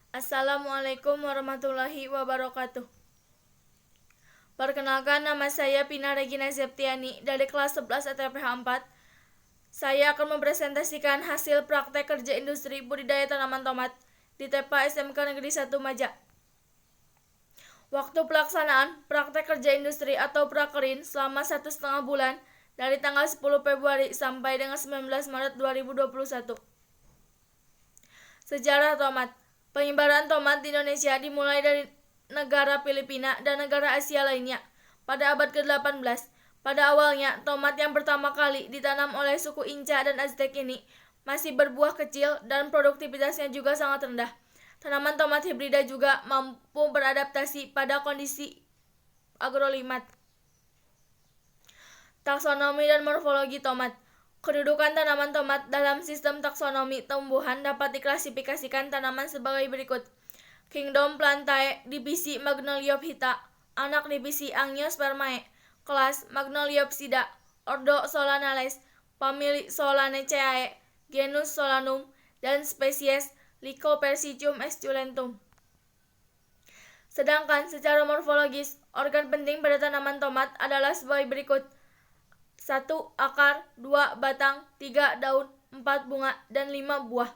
Assalamualaikum warahmatullahi wabarakatuh. Perkenalkan, nama saya Pina Regina Septiani dari kelas 11 ATPH 4. Saya akan mempresentasikan hasil praktek kerja industri budidaya tanaman tomat di TEPA SMK Negeri 1 Maja. Waktu pelaksanaan praktek kerja industri atau prakerin selama 1,5 bulan dari tanggal 10 Februari sampai dengan 19 Maret 2021. Sejarah tomat. Penyebaran tomat di Indonesia dimulai dari negara Filipina dan negara Asia lainnya pada abad ke-18. Pada awalnya, tomat yang pertama kali ditanam oleh suku Inca dan Aztec ini masih berbuah kecil dan produktivitasnya juga sangat rendah. Tanaman tomat hibrida juga mampu beradaptasi pada kondisi agroklimat. Taksonomi dan morfologi tomat. Kedudukan tanaman tomat dalam sistem taksonomi tumbuhan dapat diklasifikasikan tanaman sebagai berikut. Kingdom Plantae, divisi Magnoliophyta, anak divisi Angiospermae, kelas Magnoliopsida, ordo Solanales, famili Solanaceae, genus Solanum, dan spesies Lycopersicum esculentum. Sedangkan secara morfologis, organ penting pada tanaman tomat adalah sebagai berikut. 1. Akar, 2. Batang, 3. Daun, 4. Bunga, dan 5. Buah.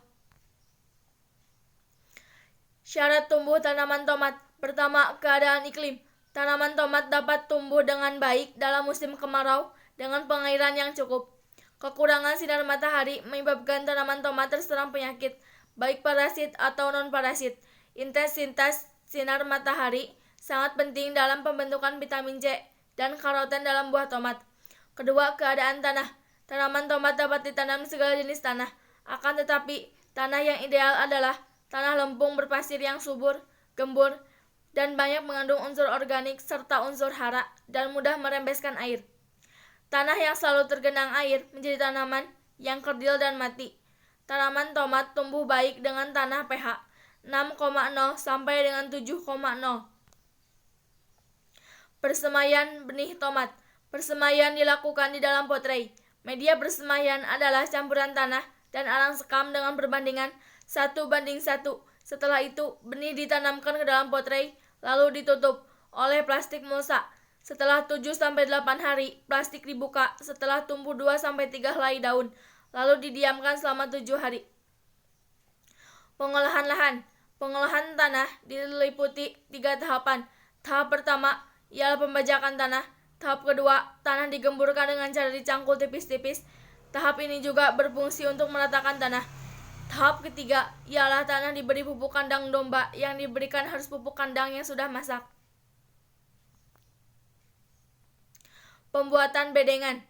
Syarat tumbuh tanaman tomat. Pertama, keadaan iklim. Tanaman tomat dapat tumbuh dengan baik dalam musim kemarau dengan pengairan yang cukup. Kekurangan sinar matahari menyebabkan tanaman tomat terserang penyakit, baik parasit atau non-parasit. Intensitas sinar matahari sangat penting dalam pembentukan vitamin C dan karoten dalam buah tomat. Kedua, keadaan tanah. Tanaman tomat dapat ditanam di segala jenis tanah. Akan tetapi, tanah yang ideal adalah tanah lempung berpasir yang subur, gembur, dan banyak mengandung unsur organik serta unsur hara dan mudah merembeskan air. Tanah yang selalu tergenang air menjadi tanaman yang kerdil dan mati. Tanaman tomat tumbuh baik dengan tanah pH 6,0 sampai dengan 7,0. Persemaian benih tomat. Persemaian dilakukan di dalam pot tray. Media persemaian adalah campuran tanah dan arang sekam dengan perbandingan 1:1. Setelah itu, benih ditanamkan ke dalam pot tray, lalu ditutup oleh plastik mulsa. Setelah 7-8 hari, plastik dibuka setelah tumbuh 2-3 helai daun, lalu didiamkan selama 7 hari. Pengolahan lahan. Pengolahan tanah diliputi 3 tahapan. Tahap pertama ialah pembajakan tanah. Tahap kedua, tanah digemburkan dengan cara dicangkul tipis-tipis. Tahap ini juga berfungsi untuk meratakan tanah. Tahap ketiga ialah tanah diberi pupuk kandang domba yang diberikan harus pupuk kandang yang sudah masak. Pembuatan bedengan.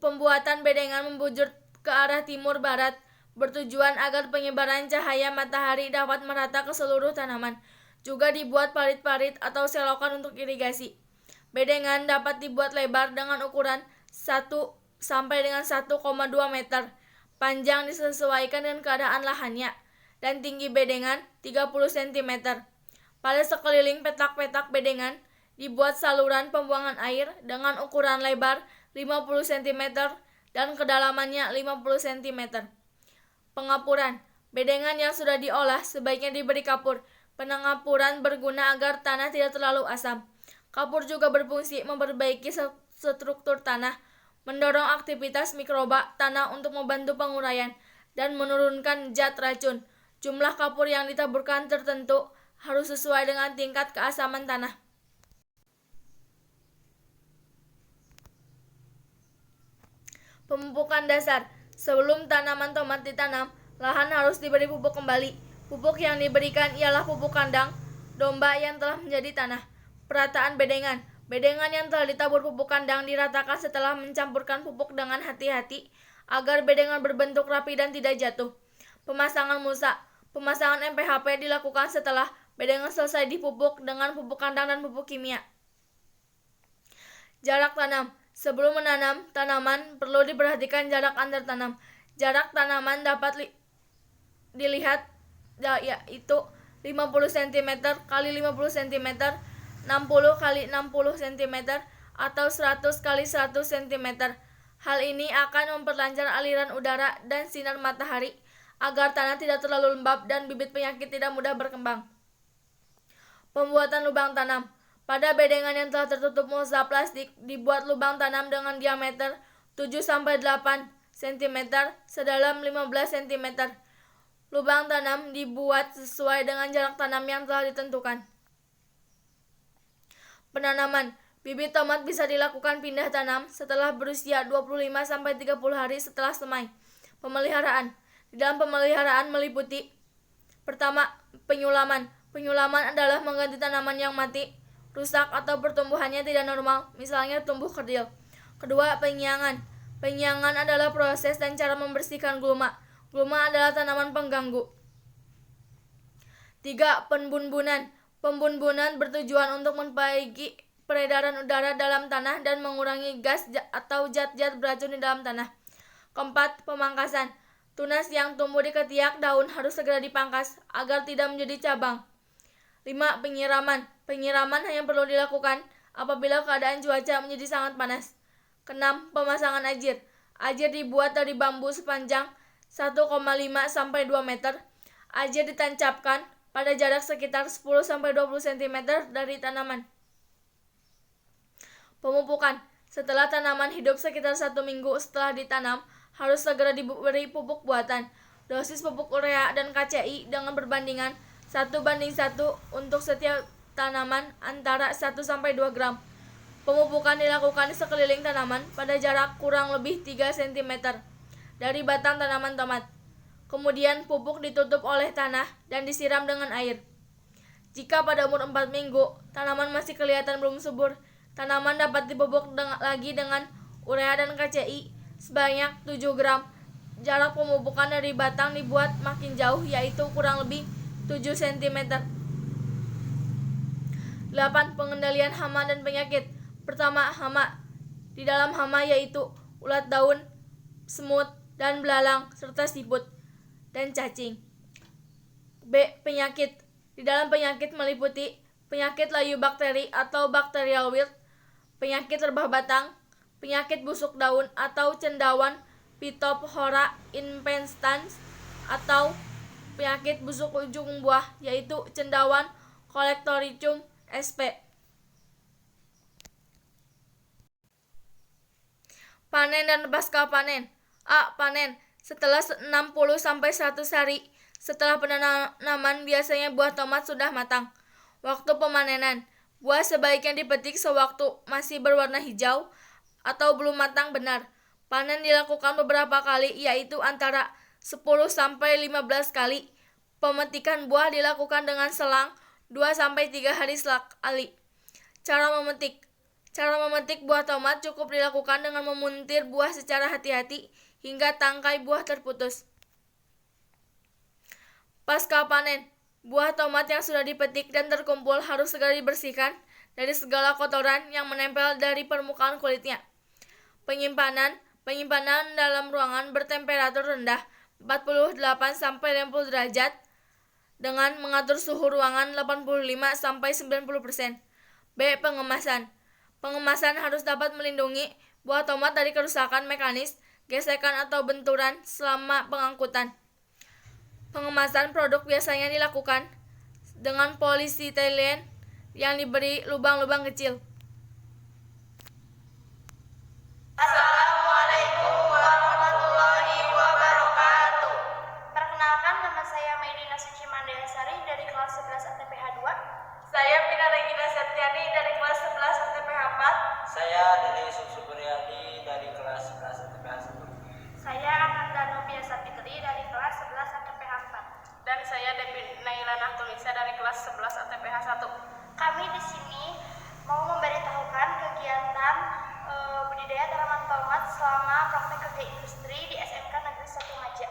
Pembuatan bedengan membujur ke arah timur-barat bertujuan agar penyebaran cahaya matahari dapat merata ke seluruh tanaman. Juga dibuat parit-parit atau selokan untuk irigasi. Bedengan dapat dibuat lebar dengan ukuran 1 sampai dengan 1,2 meter. Panjang disesuaikan dengan keadaan lahannya. Dan tinggi bedengan 30 cm. Pada sekeliling petak-petak bedengan dibuat saluran pembuangan air dengan ukuran lebar 50 cm dan kedalamannya 50 cm. Pengapuran. Bedengan yang sudah diolah sebaiknya diberi kapur. Pengapuran berguna agar tanah tidak terlalu asam. Kapur juga berfungsi memperbaiki struktur tanah, mendorong aktivitas mikroba tanah untuk membantu penguraian, dan menurunkan zat racun. Jumlah kapur yang ditaburkan tertentu harus sesuai dengan tingkat keasaman tanah. Pemupukan dasar. Sebelum tanaman tomat ditanam, lahan harus diberi pupuk kembali. Pupuk yang diberikan ialah pupuk kandang domba yang telah menjadi tanah. Perataan bedengan. Bedengan yang telah ditabur pupuk kandang diratakan setelah mencampurkan pupuk dengan hati-hati agar bedengan berbentuk rapi dan tidak jatuh. Pemasangan mulsa. Pemasangan MPHP dilakukan setelah bedengan selesai dipupuk dengan pupuk kandang dan pupuk kimia. Jarak tanam. Sebelum menanam tanaman perlu diperhatikan jarak antar tanam. Jarak tanaman dapat dilihat yaitu 50 cm kali 50 cm, 60 kali 60 cm, atau 100 kali 100 cm. Hal ini akan memperlancar aliran udara dan sinar matahari agar tanah tidak terlalu lembab dan bibit penyakit tidak mudah berkembang. Pembuatan lubang tanam. Pada bedengan yang telah tertutup mulsa plastik, dibuat lubang tanam dengan diameter 7-8 cm sedalam 15 cm. Lubang tanam dibuat sesuai dengan jarak tanam yang telah ditentukan. Penanaman. Bibit tomat bisa dilakukan pindah tanam setelah berusia 25-30 hari setelah semai. Pemeliharaan. Di dalam pemeliharaan meliputi: pertama, penyulaman. Penyulaman adalah mengganti tanaman yang mati, rusak atau pertumbuhannya tidak normal, misalnya tumbuh kerdil. Kedua, penyiangan. Penyiangan adalah proses dan cara membersihkan gulma. Gulma adalah tanaman pengganggu. Tiga, penbunbunan. Pembunbunan bertujuan untuk memperbaiki peredaran udara dalam tanah dan mengurangi gas atau zat-zat beracun di dalam tanah. Keempat, pemangkasan. Tunas yang tumbuh di ketiak daun harus segera dipangkas agar tidak menjadi cabang. 5. Penyiraman. Penyiraman hanya perlu dilakukan apabila keadaan cuaca menjadi sangat panas. Keenam, pemasangan ajir. Ajir dibuat dari bambu sepanjang 1,5 sampai 2 meter. Ajir ditancapkan pada jarak sekitar 10 sampai 20 cm dari tanaman. Pemupukan. Setelah tanaman hidup sekitar 1 minggu setelah ditanam, harus segera diberi pupuk buatan. Dosis pupuk urea dan KCI dengan perbandingan 1:1 untuk setiap tanaman antara 1-2 gram. Pemupukan dilakukan di sekeliling tanaman pada jarak kurang lebih 3 cm dari batang tanaman tomat. Kemudian pupuk ditutup oleh tanah dan disiram dengan air. Jika pada umur 4 minggu tanaman masih kelihatan belum subur, tanaman dapat dipupuk lagi dengan urea dan KCI sebanyak 7 gram. Jarak pemupukan dari batang dibuat makin jauh, yaitu kurang lebih 7 cm. 8. Pengendalian hama dan penyakit. Pertama, hama. Di dalam hama yaitu ulat daun, semut, dan belalang, serta siput dan cacing. B. Penyakit. Di dalam penyakit meliputi penyakit layu bakteri atau bacterial wilt, penyakit rebah batang, penyakit busuk daun atau cendawan Phytophthora infestans, atau penyakit busuk ujung buah yaitu cendawan Colletotrichum sp. Panen dan pasca panen. A. Panen. Setelah 60-100 hari setelah penanaman, biasanya buah tomat sudah matang. Waktu pemanenan. Buah sebaiknya dipetik sewaktu masih berwarna hijau atau belum matang benar. Panen dilakukan beberapa kali, yaitu antara 10-15 kali. Pemetikan buah dilakukan dengan selang 2-3 hari sekali. Cara memetik. Cara memetik buah tomat cukup dilakukan dengan memuntir buah secara hati-hati hingga tangkai buah terputus. Pasca panen. Buah tomat yang sudah dipetik dan terkumpul harus segera dibersihkan dari segala kotoran yang menempel dari permukaan kulitnya. Penyimpanan. Penyimpanan dalam ruangan bertemperatur rendah 48-50 derajat dengan mengatur suhu ruangan 85-90%. B. Pengemasan. Pengemasan harus dapat melindungi buah tomat dari kerusakan mekanis, gesekan atau benturan selama pengangkutan. Pengemasan produk biasanya dilakukan dengan polistilen yang diberi lubang-lubang kecil. Assalamualaikum warahmatullahi wabarakatuh. Perkenalkan, nama saya Maidina Suci Mandayasari dari kelas 11 ATPH 2. Saya Pina Regina Septiani dari kelas 11 ATPH 4. Saya Dede Supriyadi dari kelas 11 ATPH 1. Saya Ananda Nobia Sapitri dari kelas 11 ATPH 4. Dan saya Devi Naila Nahtulisa dari kelas 11 ATPH 1. Kami di sini mau memberitahukan kegiatan budidaya tanaman tomat selama praktek kerja industri di SMK Negeri 1 Maja.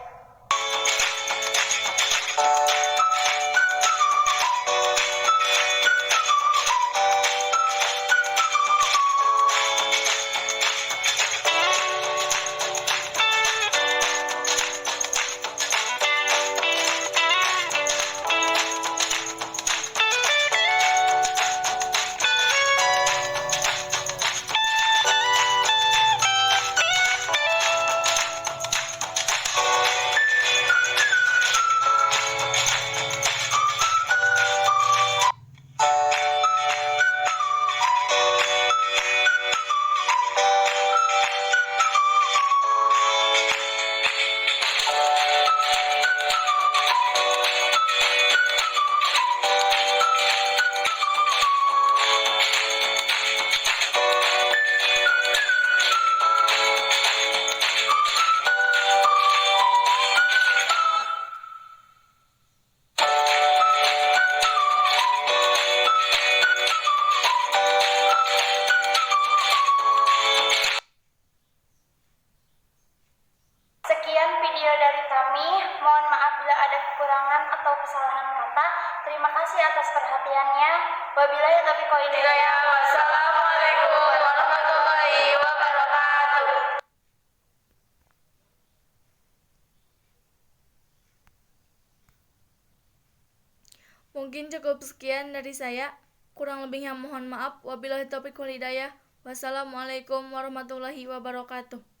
kekurangan atau kesalahan kata. Terima kasih atas perhatiannya. Wabillahi taufiq wal hidayah. Wassalamualaikum warahmatullahi wabarakatuh. Mungkin cukup sekian dari saya. Kurang lebihnya mohon maaf. Wabillahi taufiq wal hidayah. Wassalamualaikum warahmatullahi wabarakatuh.